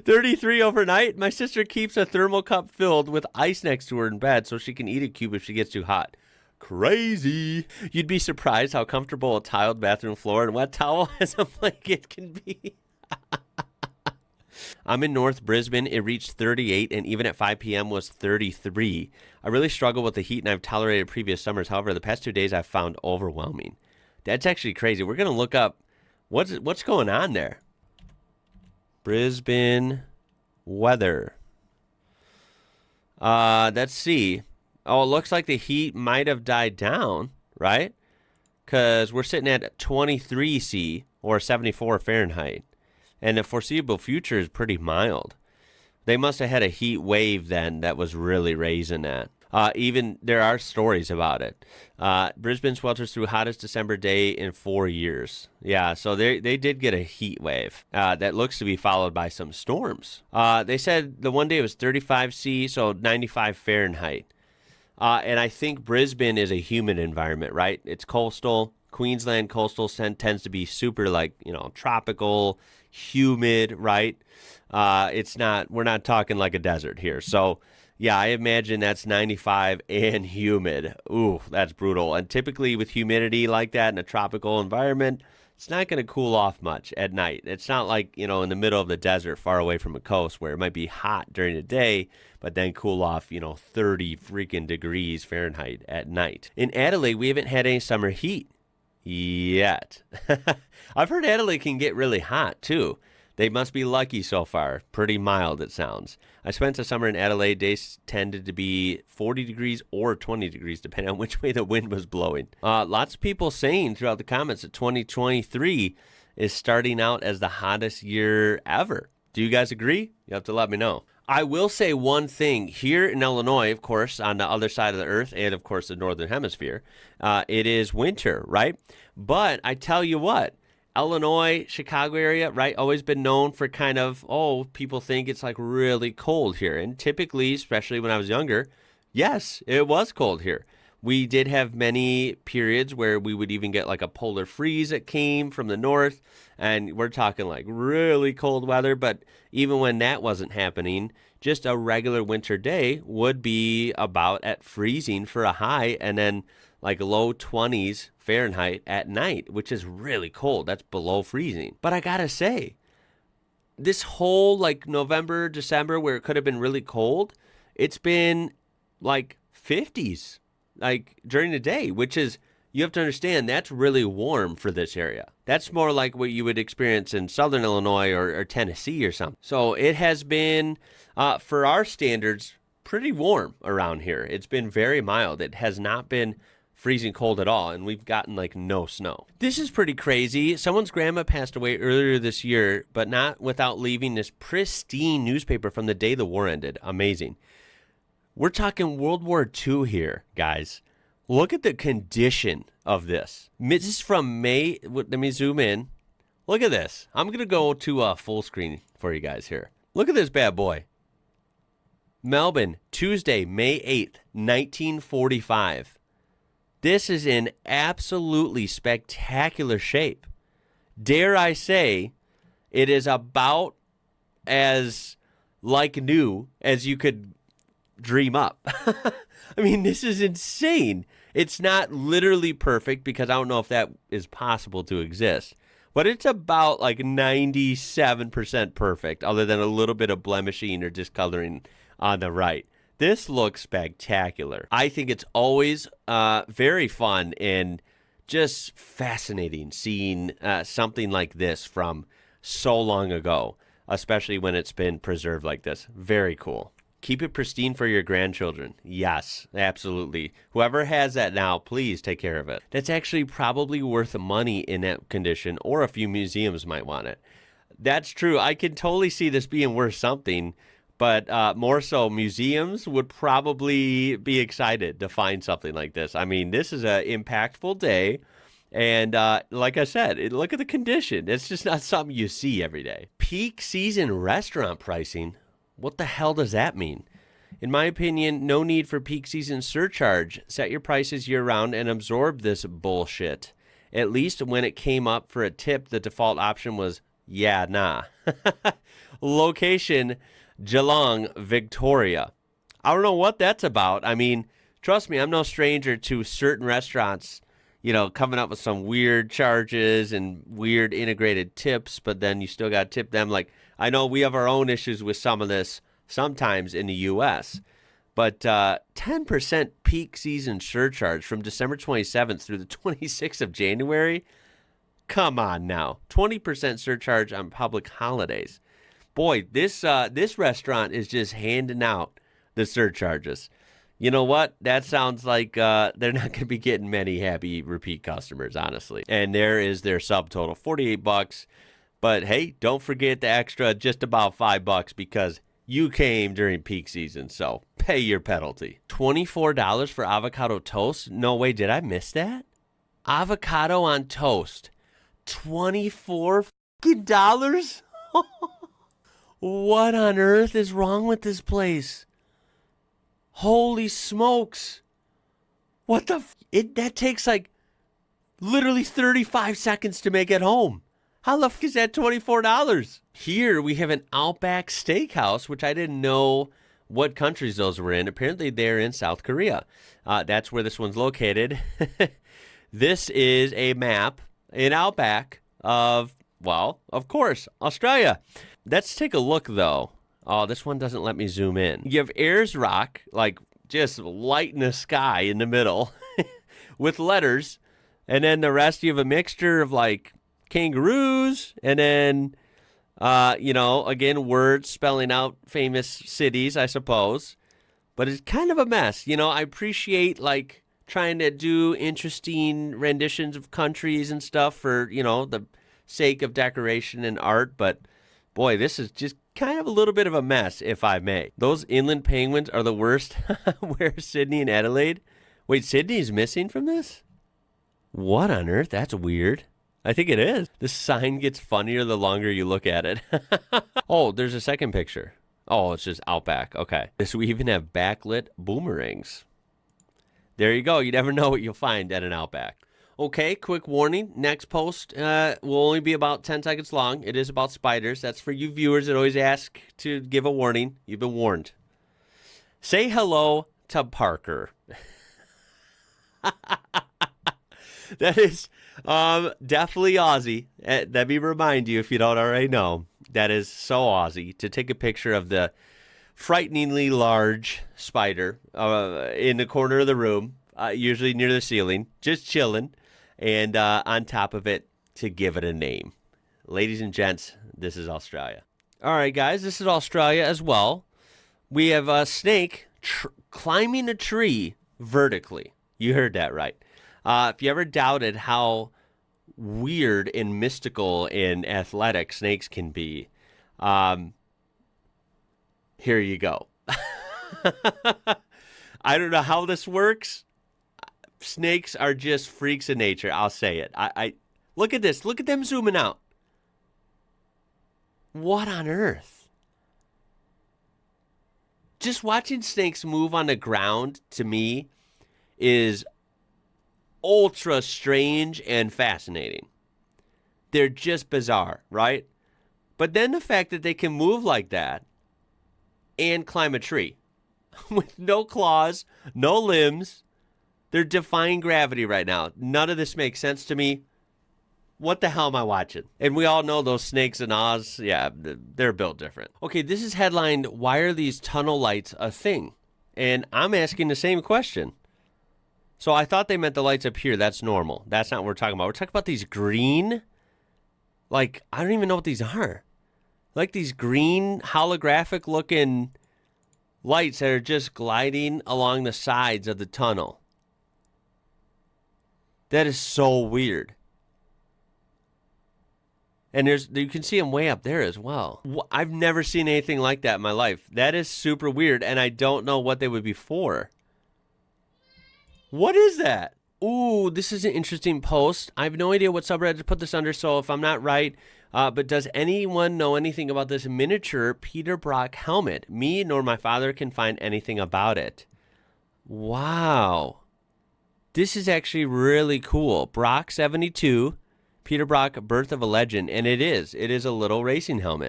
33 overnight. My sister keeps a thermal cup filled with ice next to her in bed so she can eat a cube if she gets too hot. Crazy. You'd be surprised how comfortable a tiled bathroom floor and wet towel as a blanket can be. I'm in North Brisbane. It reached 38, and even at 5 p.m. was 33. I really struggle with the heat, and I've tolerated previous summers. However, the past 2 days I've found overwhelming. That's actually crazy. We're going to look up what's going on there. Brisbane weather. Let's see. Oh, it looks like the heat might have died down, right? Because we're sitting at 23 C or 74 Fahrenheit. And the foreseeable future is pretty mild. They must have had a heat wave then that was really raising that. Even there are stories about it. Brisbane swelters through hottest December day in 4 years. Yeah, so they did get a heat wave that looks to be followed by some storms. They said the one day was 35 C, so 95 Fahrenheit. And I think Brisbane is a humid environment, right? It's coastal. Queensland coastal tends to be super tropical, humid, right? We're not talking like a desert here. So yeah, I imagine that's 95 and humid. Ooh, that's brutal. And typically with humidity like that in a tropical environment, it's not going to cool off much at night. It's not like, in the middle of the desert far away from a coast where it might be hot during the day, but then cool off, 30 freaking degrees Fahrenheit at night. In Adelaide, we haven't had any summer heat yet. I've heard Adelaide can get really hot too. They must be lucky so far. Pretty mild, it sounds. I spent the summer in Adelaide. Days tended to be 40 degrees or 20 degrees, depending on which way the wind was blowing. Lots of people saying throughout the comments that 2023 is starting out as the hottest year ever. Do you guys agree? You have to let me know. I will say one thing. Here in Illinois, of course, on the other side of the earth, and of course the northern hemisphere, it is winter, right? But I tell you what, Illinois, Chicago area, right, always been known for kind of, people think it's like really cold here. And typically, especially when I was younger, yes, it was cold here. We did have many periods where we would even get like a polar freeze that came from the north, and we're talking like really cold weather. But even when that wasn't happening, just a regular winter day would be about at freezing for a high, and then like low 20s Fahrenheit at night, which is really cold. That's below freezing. But I gotta say, this whole like November, December, where it could have been really cold, it's been like 50s. Like during the day, which is, you have to understand, that's really warm for this area. That's more like what you would experience in southern Illinois or Tennessee or something. So it has been, for our standards, pretty warm around here. It's been very mild. It has not been freezing cold at all, and we've gotten like no snow. This is pretty crazy. Someone's grandma passed away earlier this year, but not without leaving this pristine newspaper from the day the war ended. Amazing. We're talking World War II here, guys. Look at the condition of this. This is from May. Let me zoom in. Look at this. I'm going to go to full screen for you guys here. Look at this bad boy. Melbourne, Tuesday, May 8th, 1945. This is in absolutely spectacular shape. Dare I say, it is about as like new as you could dream up. I mean, this is insane. It's not literally perfect because I don't know if that is possible to exist, but it's about like 97% perfect, other than a little bit of blemishing or discoloring on the right. This looks spectacular. I think it's always very fun and just fascinating seeing something like this from so long ago, especially when it's been preserved like this. Very cool. Keep it pristine for your grandchildren. Yes, absolutely. Whoever has that now, please take care of it. That's actually probably worth money in that condition, or a few museums might want it. That's true. I can totally see this being worth something, but more so museums would probably be excited to find something like this. I mean, this is an impactful day. And like I said, look at the condition. It's just not something you see every day. Peak season restaurant pricing. What the hell does that mean? In my opinion, no need for peak season surcharge. Set your prices year-round and absorb this bullshit. At least when it came up for a tip, the default option was Yeah, nah. Location, Geelong, Victoria. I don't know what that's about. I mean, trust me, I'm no stranger to certain restaurants, coming up with some weird charges and weird integrated tips, but then you still got to tip them. Like, I know we have our own issues with some of this sometimes in the U.S., but 10% peak season surcharge from December 27th through the 26th of January. Come on now. 20% surcharge on public holidays. Boy, this restaurant is just handing out the surcharges. You know what? That sounds like they're not going to be getting many happy repeat customers, honestly. And there is their subtotal, $48. But hey, don't forget the extra, just about $5 because you came during peak season, so pay your penalty. $24 for avocado toast? No way, did I miss that? Avocado on toast. $24? What on earth is wrong with this place? Holy smokes. What the that takes like literally 35 seconds to make it home. How the is that $24? Here we have an Outback Steakhouse, which I didn't know what countries those were in. Apparently they're in South Korea. That's where this one's located. This is a map in Outback of, well, of course, Australia. Let's take a look, though. Oh, this one doesn't let me zoom in. You have Ayers Rock, like just light in the sky in the middle with letters. And then the rest, you have a mixture of like kangaroos and then, again, words spelling out famous cities, I suppose. But it's kind of a mess. I appreciate like trying to do interesting renditions of countries and stuff for, the sake of decoration and art. But boy, this is just kind of a little bit of a mess, if I may. Those inland penguins are the worst. Where's Sydney and Adelaide? Wait, Sydney's missing from this? What on earth? That's weird. I think it is. The sign gets funnier the longer you look at it. Oh, there's a second picture. Oh, it's just Outback. Okay. So we even have backlit boomerangs. There you go. You never know what you'll find at an Outback. Okay, quick warning. Next post will only be about 10 seconds long. It is about spiders. That's for you viewers that always ask to give a warning. You've been warned. Say hello to Parker. That is definitely Aussie. Let me remind you, if you don't already know, that is so Aussie to take a picture of the frighteningly large spider in the corner of the room, usually near the ceiling, just chilling, and on top of it to give it a name. Ladies and gents, this is Australia. All right, guys, this is Australia as well. We have a snake climbing a tree vertically. You heard that right. If you ever doubted how weird and mystical and athletic snakes can be, here you go. I don't know how this works. Snakes are just freaks of nature. I'll say it. I look at this. Look at them zooming out. What on earth? Just watching snakes move on the ground, to me, is ultra strange and fascinating. They're just bizarre, right? But then the fact that they can move like that and climb a tree with no claws, no limbs, they're defying gravity right now. None of this makes sense to me. What the hell am I watching? And we all know those snakes in Oz, yeah, they're built different. Okay, this is headlined, why are these tunnel lights a thing? And I'm asking the same question. So I thought they meant the lights up here. That's normal. That's not what we're talking about. We're talking about these green, like, I don't even know what these are. Like these green holographic looking lights that are just gliding along the sides of the tunnel. That is so weird. And you can see them way up there as well. I've never seen anything like that in my life. That is super weird, and I don't know what they would be for. What is that? Ooh, this is an interesting post. I have no idea what subreddit to put this under, so if I'm not right, but does anyone know anything about this miniature Peter Brock helmet? Me nor my father can find anything about it. Wow. This is actually really cool. Brock 72. Peter Brock, Birth of a Legend, and it is a little racing helmet.